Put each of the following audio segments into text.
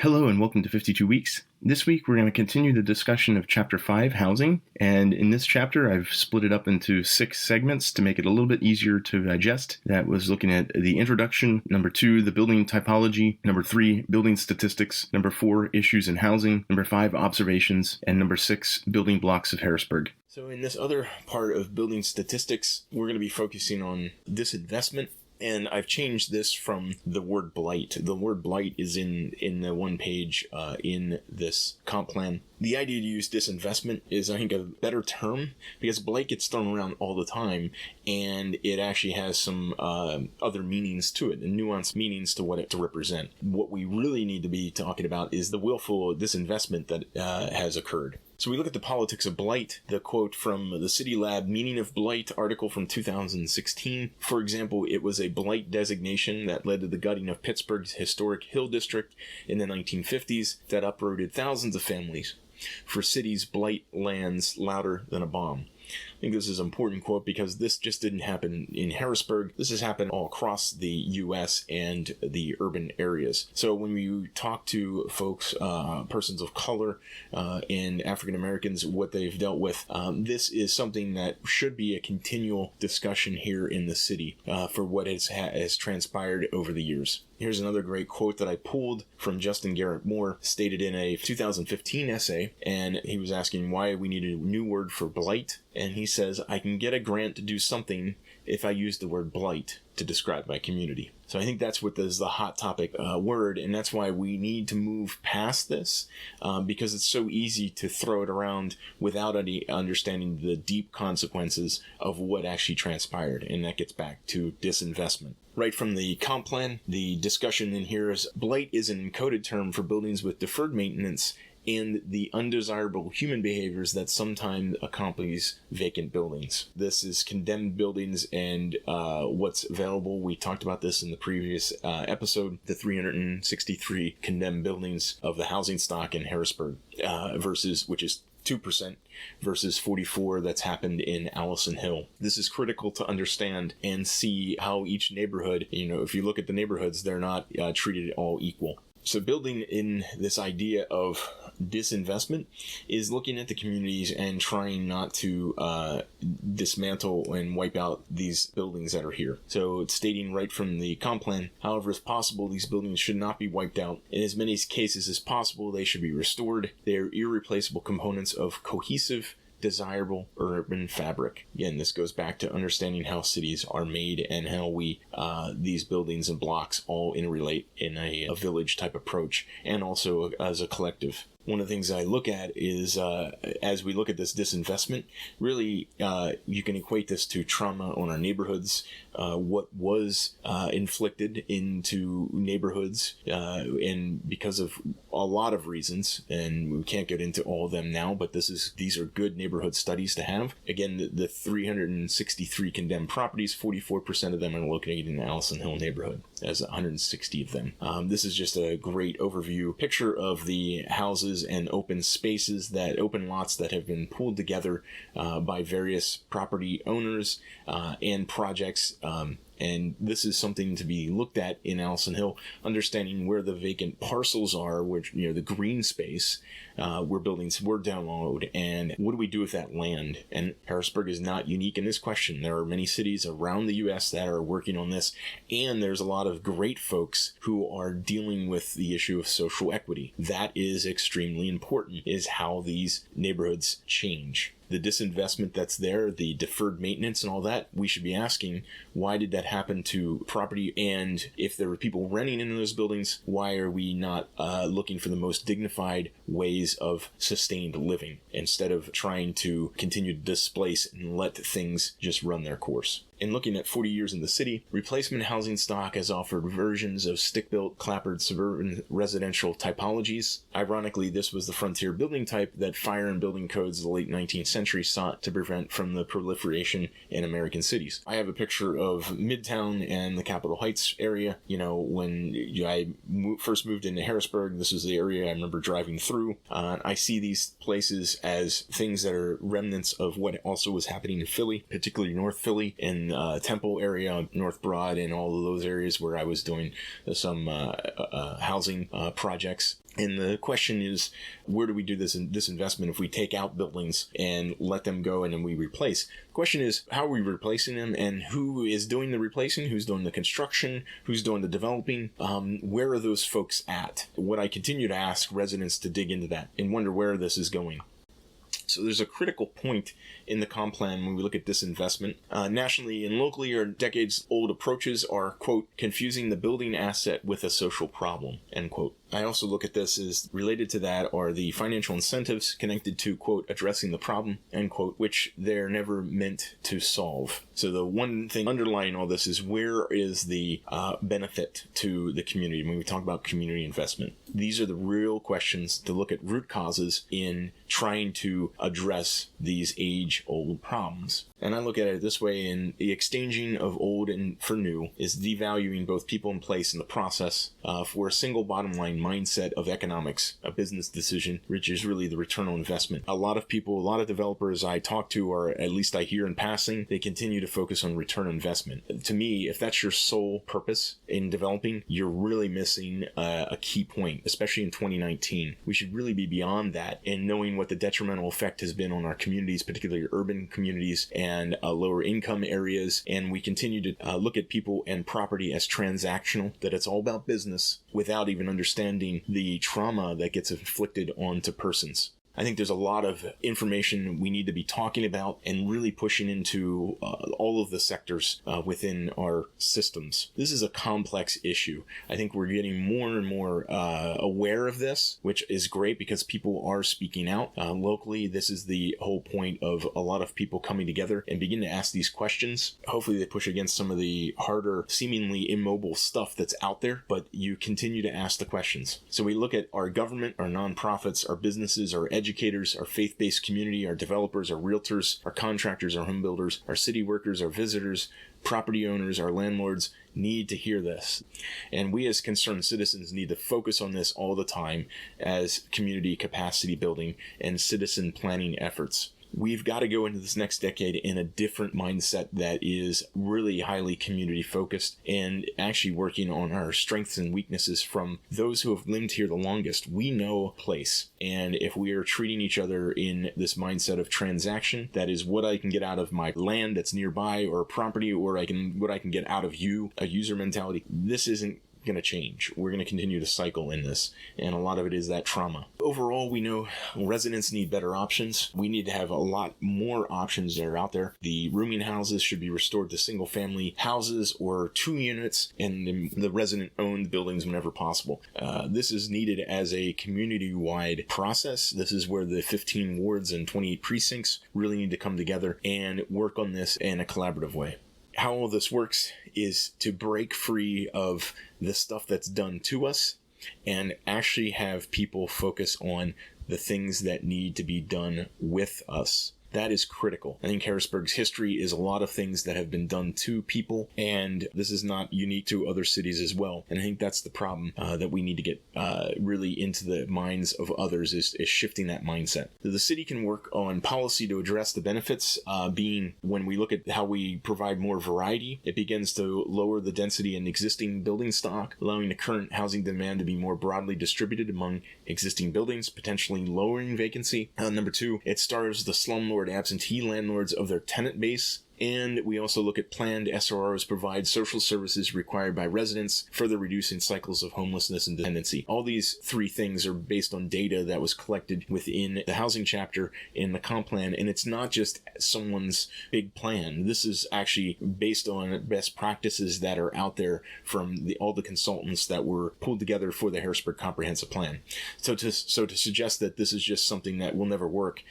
Hello and welcome to 52 Weeks. This week we're going to continue the discussion of Chapter 5, Housing, and in this chapter I've split it up into 6 segments to make it a little bit easier to digest. That was looking at the introduction, number 2, the building typology, number 3, building statistics, number 4, issues in housing, number 5, observations, and number 6, building blocks of Harrisburg. So in this other part of building statistics, we're going to be focusing on disinvestment. And I've changed this from the word blight. The word blight is in the one page in this comp plan. The idea to use disinvestment is, I think, a better term because blight gets thrown around all the time, and it actually has some other meanings to it, and nuanced meanings to what it to represent. What we really need to be talking about is the willful disinvestment that has occurred. So we look at the politics of blight, the quote from the City Lab Meaning of Blight article from 2016. For example, it was a blight designation that led to the gutting of Pittsburgh's historic Hill District in the 1950s that uprooted thousands of families. For cities, blight lands louder than a bomb. I think this is an important quote because this just didn't happen in Harrisburg. This has happened all across the U.S. and the urban areas. So when you talk to folks, persons of color and African Americans, what they've dealt with, this is something that should be a continual discussion here in the city for what has transpired over the years. Here's another great quote that I pulled from Justin Garrett Moore, stated in a 2015 essay, and he was asking why we needed a new word for blight, and he says, I can get a grant to do something if I use the word blight to describe my community. So I think that's what is the hot topic word, and that's why we need to move past this because it's so easy to throw it around without any understanding the deep consequences of what actually transpired, and that gets back to disinvestment. Right from the comp plan, the discussion in here is blight is an encoded term for buildings with deferred maintenance and the undesirable human behaviors that sometimes accompanies vacant buildings. This is condemned buildings and what's available. We talked about this in the previous episode, the 363 condemned buildings of the housing stock in Harrisburg which is 2% versus 44 that's happened in Allison Hill. This is critical to understand and see how each neighborhood, if you look at the neighborhoods, they're not treated all equal. So building in this idea of disinvestment is looking at the communities and trying not to dismantle and wipe out these buildings that are here. So it's stating right from the comp plan, however, if possible, these buildings should not be wiped out. In as many cases as possible, they should be restored. They are irreplaceable components of cohesive, desirable urban fabric. Again, this goes back to understanding how cities are made and how we these buildings and blocks all interrelate in a village type approach, and also as a collective. One of the things I look at is, as we look at this disinvestment, really you can equate this to trauma on our neighborhoods, what was inflicted into neighborhoods, and because of a lot of reasons, and we can't get into all of them now, but these are good neighborhood studies to have. Again, the 363 condemned properties, 44% of them are located in the Allison Hill neighborhood, as 160 of them. This is just a great overview picture of the houses and open spaces, open lots that have been pulled together by various property owners and projects. And this is something to be looked at in Allison Hill, understanding where the vacant parcels are, which, the green space, where buildings were downloaded, and what do we do with that land? And Harrisburg is not unique in this question. There are many cities around the U.S. that are working on this, and there's a lot of great folks who are dealing with the issue of social equity. That is extremely important, is how these neighborhoods change. The disinvestment that's there, the deferred maintenance and all that, we should be asking, why did that happen to property? And if there were people renting in those buildings, why are we not looking for the most dignified ways of sustained living instead of trying to continue to displace and let things just run their course? In looking at 40 years in the city, replacement housing stock has offered versions of stick-built, clapboard suburban residential typologies. Ironically, this was the frontier building type that fire and building codes of the late 19th century sought to prevent from the proliferation in American cities. I have a picture of Midtown and the Capitol Heights area. When I first moved into Harrisburg, this was the area I remember driving through. I see these places as things that are remnants of what also was happening in Philly, particularly North Philly, and in Temple area, North Broad, and all of those areas where I was doing some housing projects. And the question is, where do we do this investment if we take out buildings and let them go and then we replace? The question is, how are we replacing them, and who is doing the replacing? Who's doing the construction? Who's doing the developing? Where are those folks at? What I continue to ask residents to dig into that and wonder where this is going. So there's a critical point in the comp plan when we look at disinvestment. Nationally and locally, our decades-old approaches are, quote, confusing the building asset with a social problem, end quote. I also look at this as related to that are the financial incentives connected to, quote, addressing the problem, end quote, which they're never meant to solve. So the one thing underlying all this is, where is the benefit to the community when we talk about community investment? These are the real questions to look at root causes in trying to address these age-old problems. And I look at it this way: in the exchanging of old and for new is devaluing both people and place in the process for a single bottom line mindset of economics, a business decision, which is really the return on investment. A lot of people, a lot of developers I talk to, or at least I hear in passing, they continue to focus on return on investment. To me, if that's your sole purpose in developing, you're really missing a key point, especially in 2019. We should really be beyond that and knowing what the detrimental effect has been on our communities, particularly urban communities and lower income areas. And we continue to look at people and property as transactional, that it's all about business without even understanding the trauma that gets inflicted onto persons. I think there's a lot of information we need to be talking about and really pushing into all of the sectors within our systems. This is a complex issue. I think we're getting more and more aware of this, which is great because people are speaking out locally. This is the whole point of a lot of people coming together and begin to ask these questions. Hopefully they push against some of the harder, seemingly immobile stuff that's out there, but you continue to ask the questions. So we look at our government, our nonprofits, our businesses, our educators, our faith-based community, our developers, our realtors, our contractors, our home builders, our city workers, our visitors, property owners, our landlords need to hear this. And we as concerned citizens need to focus on this all the time as community capacity building and citizen planning efforts. We've got to go into this next decade in a different mindset that is really highly community focused and actually working on our strengths and weaknesses from those who have lived here the longest. We know place. And if we are treating each other in this mindset of transaction, that is what I can get out of my land that's nearby or property, or what I can get out of you, a user mentality, this isn't going to change. We're going to continue to cycle in this, and a lot of it is that trauma. Overall, we know residents need better options. We need to have a lot more options that are out there. The rooming houses should be restored to single family houses or 2 units, and the resident owned buildings whenever possible. This is needed as a community-wide process. This is where the 15 wards and 28 precincts really need to come together and work on this in a collaborative way. How all this works is to break free of the stuff that's done to us and actually have people focus on the things that need to be done with us. That is critical. I think Harrisburg's history is a lot of things that have been done to people, and this is not unique to other cities as well. And I think that's the problem that we need to get really into the minds of others is shifting that mindset. The city can work on policy to address the benefits, being when we look at how we provide more variety, it begins to lower the density in existing building stock, allowing the current housing demand to be more broadly distributed among existing buildings, potentially lowering vacancy. Number 2, it starves the slumlord absentee landlords of their tenant base. And we also look at planned SRRs provide social services required by residents, further reducing cycles of homelessness and dependency. All these 3 things are based on data that was collected within the housing chapter in the comp plan. And it's not just someone's big plan. This is actually based on best practices that are out there from all the consultants that were pulled together for the Harrisburg Comprehensive Plan. So to suggest that this is just something that will never work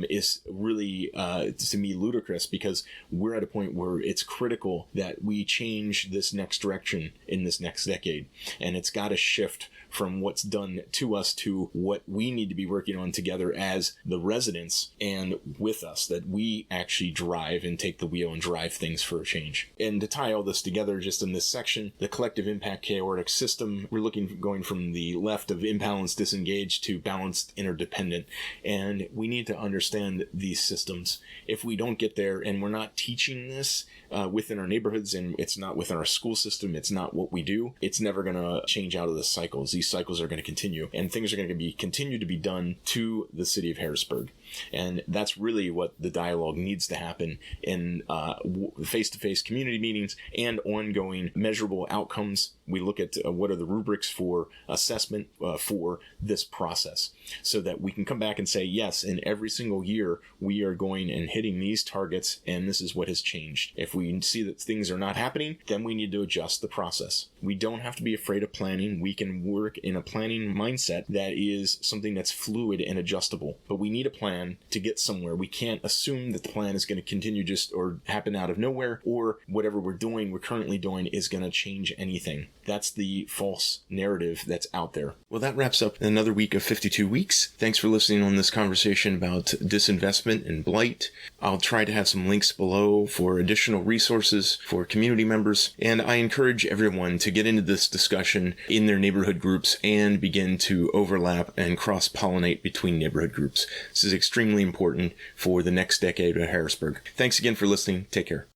is really, to me, ludicrous, because we're at a point where it's critical that we change this next direction in this next decade. And it's got to shift from what's done to us to what we need to be working on together as the residents and with us, that we actually drive and take the wheel and drive things for a change. And to tie all this together just in this section, the collective impact chaotic system, we're going from the left of imbalanced disengaged to balanced interdependent. And we need to understand these systems. If we don't get there and we're not teaching this within our neighborhoods, and it's not within our school system, it's not what we do, it's never going to change out of the cycles. These cycles are going to continue, and things are going to continue to be done to the city of Harrisburg. And that's really what the dialogue needs to happen in face-to-face community meetings and ongoing measurable outcomes. We look at what are the rubrics for assessment for this process, so that we can come back and say, yes, in every single year, we are going and hitting these targets, and this is what has changed. If we see that things are not happening, then we need to adjust the process. We don't have to be afraid of planning. We can work in a planning mindset that is something that's fluid and adjustable, but we need a plan to get somewhere. We can't assume that the plan is going to continue or happen out of nowhere, or whatever we're currently doing is going to change anything. That's the false narrative that's out there. Well, that wraps up another week of 52 Weeks. Thanks for listening on this conversation about disinvestment and blight. I'll try to have some links below for additional resources for community members, and I encourage everyone to get into this discussion in their neighborhood groups and begin to overlap and cross-pollinate between neighborhood groups. This is extremely important for the next decade at Harrisburg. Thanks again for listening. Take care.